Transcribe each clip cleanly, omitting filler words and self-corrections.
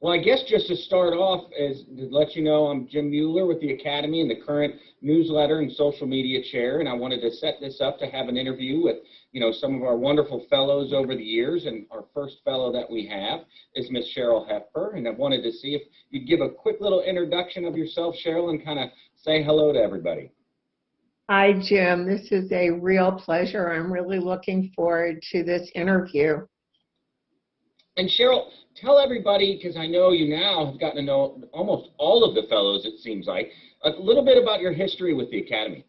Well, I guess just to start off, is to let you know, I'm Jim Mueller with the Academy and the current newsletter and social media chair, and I wanted to set this up to have an interview with, some of our wonderful fellows over the years, and our first fellow that we have is Miss Cheryl Hepfer, and I wanted to see if you'd give a quick little introduction of yourself, Cheryl, and kind of say hello to everybody. Hi, Jim. This is a real pleasure. I'm really looking forward to this interview. And Cheryl, tell everybody, because I know you now have gotten to know almost all of the fellows, it seems like, a little bit about your history with the Academy.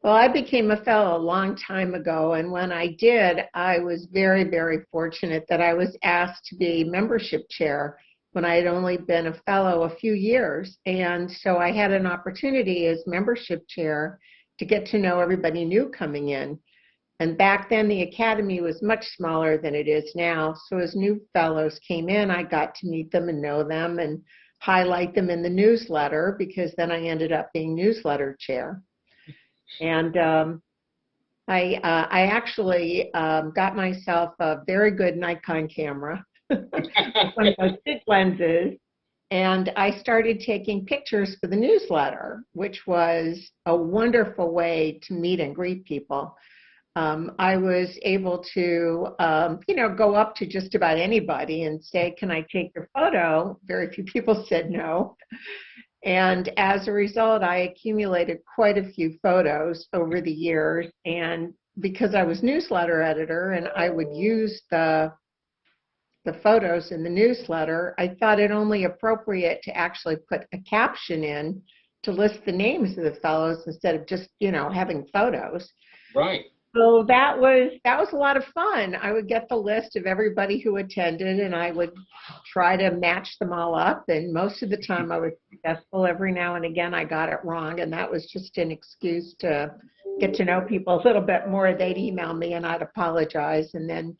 Well, I became a fellow a long time ago, and when I did, I was very, very fortunate that I was asked to be membership chair when I had only been a fellow a few years. And so I had an opportunity as membership chair to get to know everybody new coming in. And back then, the Academy was much smaller than it is now. So as new fellows came in, I got to meet them and know them and highlight them in the newsletter, because then I ended up being newsletter chair. And I actually got myself a very good Nikon camera, one of those big lenses, and I started taking pictures for the newsletter, which was a wonderful way to meet and greet people. I was able to, go up to just about anybody and say, "Can I take your photo?" Very few people said no. And as a result, I accumulated quite a few photos over the years. And because I was newsletter editor and I would use the photos in the newsletter, I thought it only appropriate to actually put a caption in to list the names of the fellows instead of just, having photos. Right. So that was a lot of fun. I would get the list of everybody who attended, and I would try to match them all up. And most of the time I was successful. Every now and again I got it wrong, and that was just an excuse to get to know people a little bit more. They'd email me and I'd apologize. And then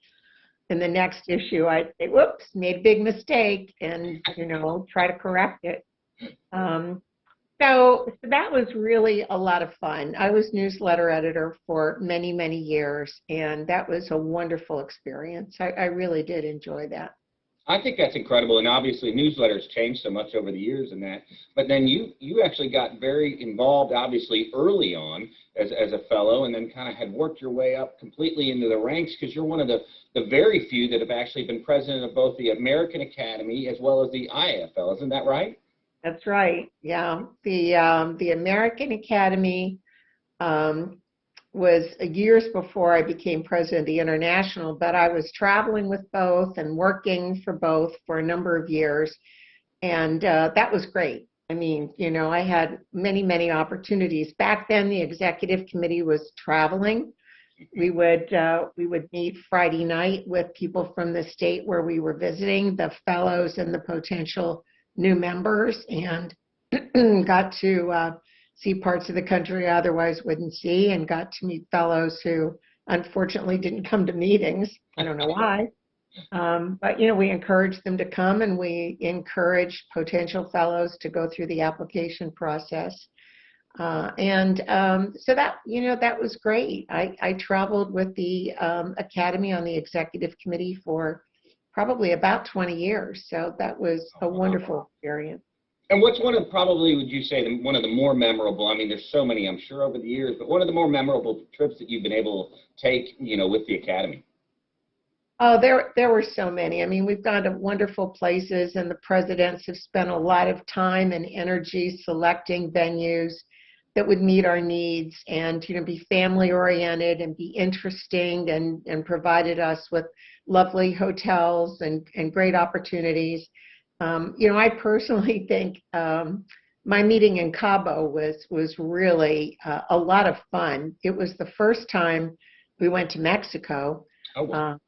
in the next issue I'd say, "Whoops, made a big mistake," and, try to correct it. So that was really a lot of fun. I was newsletter editor for many, many years, and that was a wonderful experience. I really did enjoy that. I think that's incredible, and obviously newsletters changed so much over the years and that, but then you actually got very involved, obviously, early on as a fellow, and then kind of had worked your way up completely into the ranks, because you're one of the very few that have actually been president of both the American Academy as well as the IAFL. Isn't that right? That's right. Yeah. The American Academy was years before I became president of the International, but I was traveling with both and working for both for a number of years. And that was great. I mean, I had many, many opportunities. Back then, the executive committee was traveling. We would meet Friday night with people from the state where we were visiting, the fellows and the potential new members, and got to see parts of the country I otherwise wouldn't see, and got to meet fellows who unfortunately didn't come to meetings. I don't know why. But, we encouraged them to come, and we encouraged potential fellows to go through the application process. So that, that was great. I traveled with the Academy on the executive committee for probably about 20 years. So that was a wonderful experience. And what's one of, probably, would you say, one of the more memorable, I mean, there's so many, I'm sure, over the years, but one of the more memorable trips that you've been able to take, with the Academy? Oh, there were so many. I mean, we've gone to wonderful places, and the presidents have spent a lot of time and energy selecting venues that would meet our needs and, be family oriented and be interesting, and provided us with lovely hotels and great opportunities. I personally think my meeting in Cabo was really a lot of fun. It was the first time we went to Mexico. Oh, wow.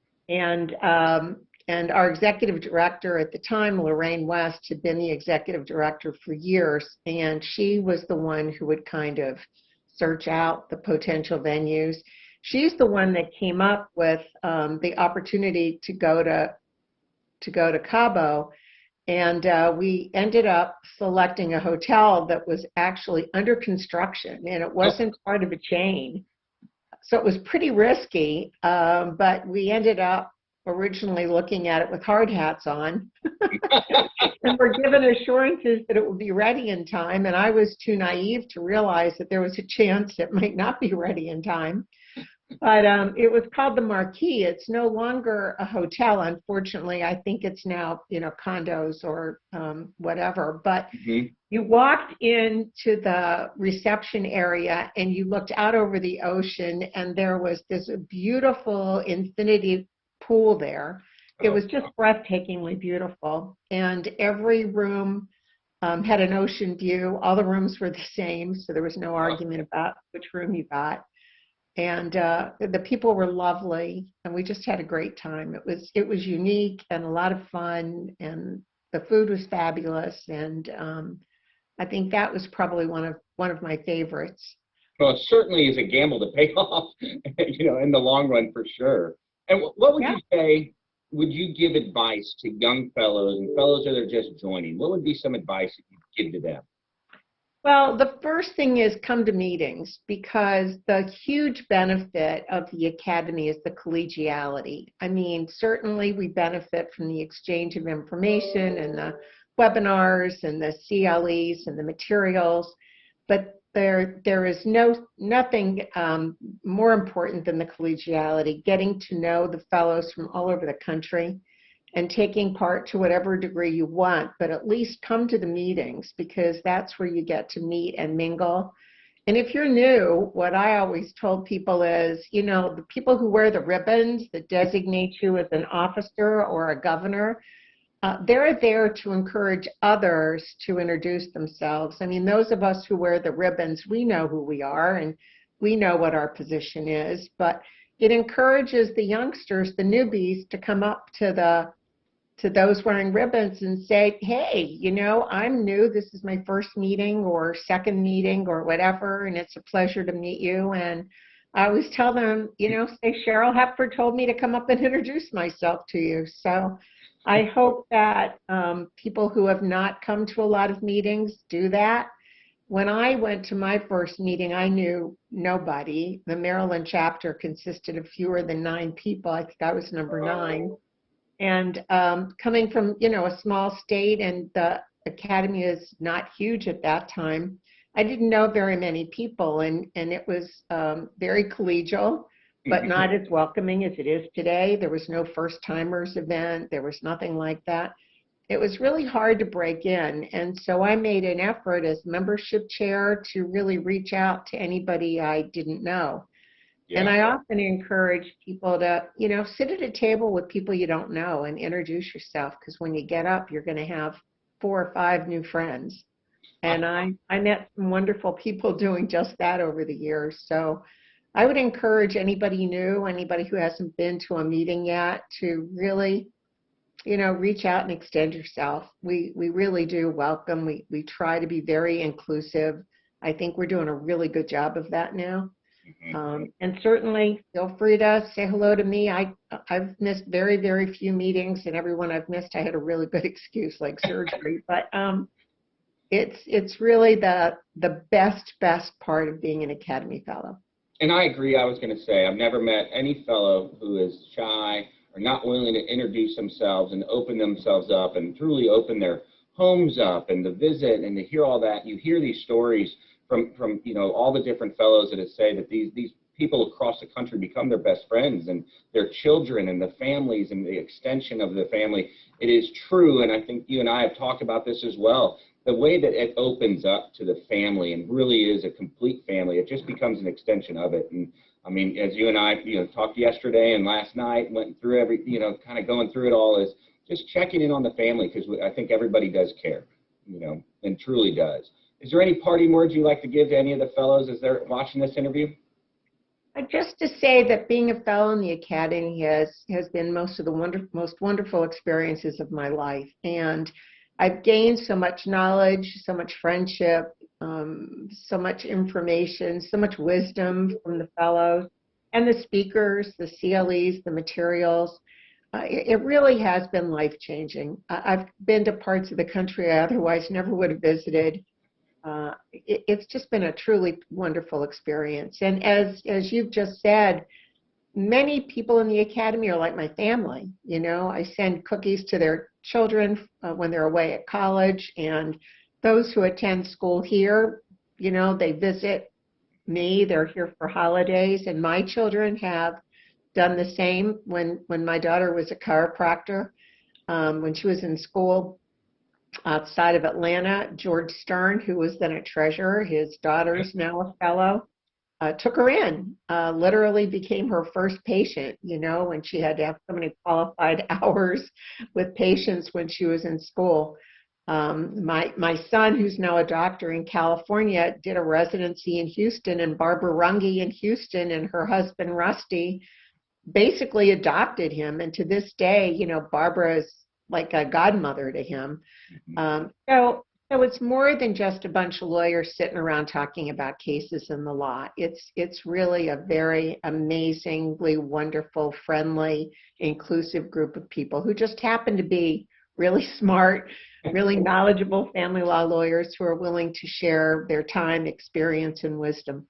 And our executive director at the time, Lorraine West, had been the executive director for years, and she was the one who would kind of search out the potential venues. She's the one that came up with the opportunity to go to Cabo, and we ended up selecting a hotel that was actually under construction, and it wasn't part of a chain. So it was pretty risky, but we ended up originally looking at it with hard hats on and were given assurances that it would be ready in time. And I was too naive to realize that there was a chance it might not be ready in time. But it was called the Marquis. It's no longer a hotel, unfortunately. I think it's now, condos or whatever. But you walked into the reception area and you looked out over the ocean, and there was this beautiful infinity pool there. It was just breathtakingly beautiful. And every room had an ocean view. All the rooms were the same, so there was no argument about which room you got. And the people were lovely, and we just had a great time. It was unique and a lot of fun, and the food was fabulous. And I think that was probably one of my favorites. Well, it certainly is a gamble to pay off, in the long run for sure. And what would you say? Would you give advice to young fellows and fellows that are just joining? What would be some advice that you'd give to them? Well, the first thing is come to meetings, because the huge benefit of the Academy is the collegiality. I mean, certainly we benefit from the exchange of information and the webinars and the CLEs and the materials, but there is nothing more important than the collegiality, getting to know the fellows from all over the country and taking part to whatever degree you want, but at least come to the meetings, because that's where you get to meet and mingle. And if you're new, what I always told people is, the people who wear the ribbons that designate you as an officer or a governor, they're there to encourage others to introduce themselves. I mean, those of us who wear the ribbons, we know who we are and we know what our position is, but it encourages the youngsters, the newbies, to come up to those wearing ribbons and say, hey, I'm new. This is my first meeting or second meeting or whatever, and it's a pleasure to meet you. And I always tell them, say, Cheryl Hepfer told me to come up and introduce myself to you. So I hope that people who have not come to a lot of meetings do that. When I went to my first meeting, I knew nobody. The Maryland chapter consisted of fewer than 9 people. I think I was number 9. And coming from, a small state, and the Academy is not huge at that time, I didn't know very many people, and it was very collegial, but not as welcoming as it is today. There was no first-timers event. There was nothing like that. It was really hard to break in, and so I made an effort as membership chair to really reach out to anybody I didn't know. Yeah. And I often encourage people to, sit at a table with people you don't know and introduce yourself, because when you get up, you're going to have 4 or 5 new friends. And I met some wonderful people doing just that over the years. So I would encourage anybody new, anybody who hasn't been to a meeting yet, to really, reach out and extend yourself. We really do welcome. We try to be very inclusive. I think we're doing a really good job of that now. And certainly feel free to say hello to me. I've missed very, very few meetings, and everyone I've missed, I had a really good excuse like surgery. But it's really the best part of being an Academy Fellow. And I agree. I was going to say, I've never met any fellow who is shy or not willing to introduce themselves and open themselves up and truly open their homes up, and to visit and to hear all that. You hear these stories from all the different fellows that say that these people across the country become their best friends, and their children and the families and the extension of the family. It is true, and I think you and I have talked about this as well. The way that it opens up to the family and really is a complete family, it just becomes an extension of it. And I mean, as you and I, talked yesterday and last night, went through kind of going through it all, is just checking in on the family, because I think everybody does care, and truly does. Is there any parting words you'd like to give to any of the fellows as they're watching this interview? Just to say that being a fellow in the Academy has been most wonderful experiences of my life. And I've gained so much knowledge, so much friendship, so much information, so much wisdom from the fellows and the speakers, the CLEs, the materials. It really has been life-changing. I've been to parts of the country I otherwise never would have visited. It's just been a truly wonderful experience. And as you've just said, many people in the academy are like my family. You know, I send cookies to their children when they're away at college, and those who attend school here, you know, they visit me. They're here for holidays, and my children have done the same. When my daughter was a chiropractor, when she was in school outside of Atlanta, George Stern, who was then a treasurer, his daughter's now a fellow, took her in, literally became her first patient, you know, when she had to have so many qualified hours with patients when she was in school. My son, who's now a doctor in California, did a residency in Houston, and Barbara Runge in Houston and her husband Rusty basically adopted him. And to this day, you know, Barbara is like a godmother to him. So it's more than just a bunch of lawyers sitting around talking about cases in the law. It's really a very amazingly wonderful, friendly, inclusive group of people who just happen to be really smart, really knowledgeable family law lawyers who are willing to share their time, experience, and wisdom.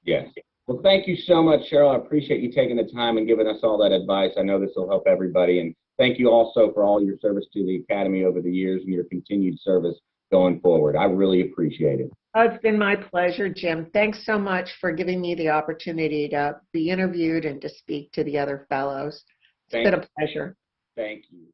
Yes. Well, thank you so much, Cheryl. I appreciate you taking the time and giving us all that advice. I know this will help everybody. And thank you also for all your service to the Academy over the years and your continued service going forward. I really appreciate it. Oh, it's been my pleasure, Jim. Thanks so much for giving me the opportunity to be interviewed and to speak to the other fellows. It's been a pleasure. Thank you.